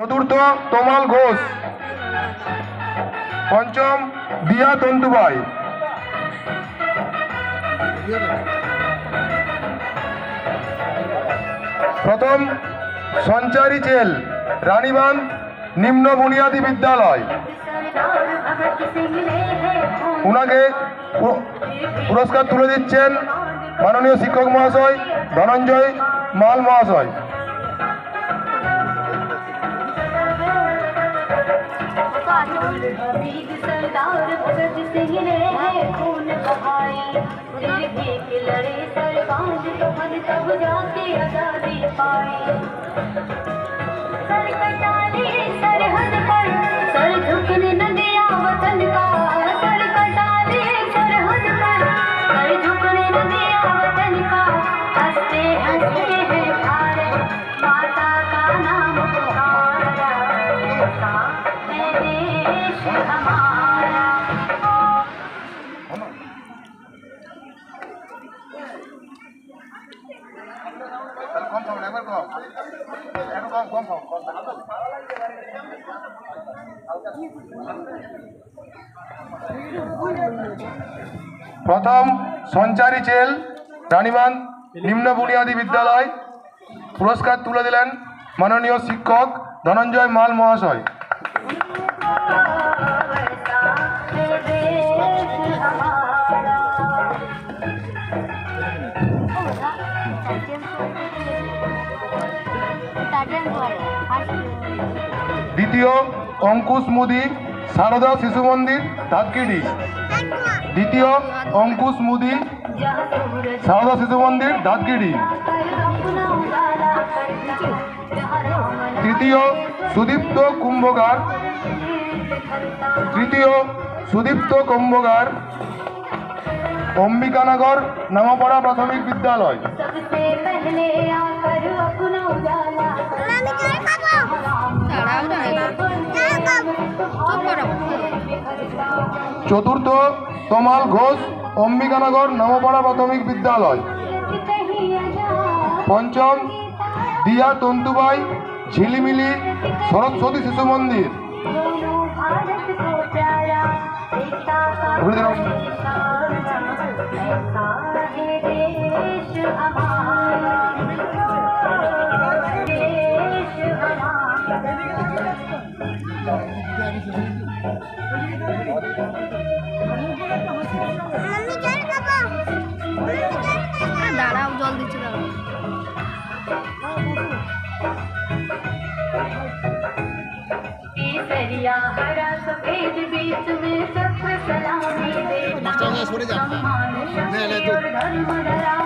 চতুর্থ তমাল ঘোষ, পঞ্চম দিয়া তন্তুবাই, প্রথম সঞ্চারী চেল, রানীবাঁধ নিম্ন বুনিয়াদী বিদ্যালয়। উনাকে পুরস্কার তুলে দিচ্ছেন মাননীয় শিক্ষক মহাশয় ধনঞ্জয় মাল মহাশয়। প্রথম সঞ্চারী চেল, রানীবাঁধ নিম্ন বুনিয়াদী বিদ্যালয়। পুরস্কার তুলে দিলেন মাননীয় শিক্ষক ধনঞ্জয় মাল মহাশয়। দ্বিতীয় অঙ্কুশ মুদি, সারদা শিশু মন্দির ধাতকিডি। দ্বিতীয় অঙ্কুশ মুদি, সারদা শিশু মন্দির ধাতকিডি। তৃতীয় সুদীপ্ত কুম্ভকার, তৃতীয় সুদীপ্ত কুম্ভকার অম্বিকানগর নামপাড়া প্রাথমিক বিদ্যালয়। চতুর্থ তমাল ঘোষ, অম্বিকানগর নামপাড়া প্রাথমিক বিদ্যালয়। পঞ্চম দিয়া তন্তুবাই, ঝিলিমিলি সরস্বতী শিশু মন্দির। দাঁড়াও, জল দিচ্ছি, দাঁড়াও। केसरिया हरा सफेद बीच में सत्व सलामी दे, सम्मान शक्ति और धर्म डरा।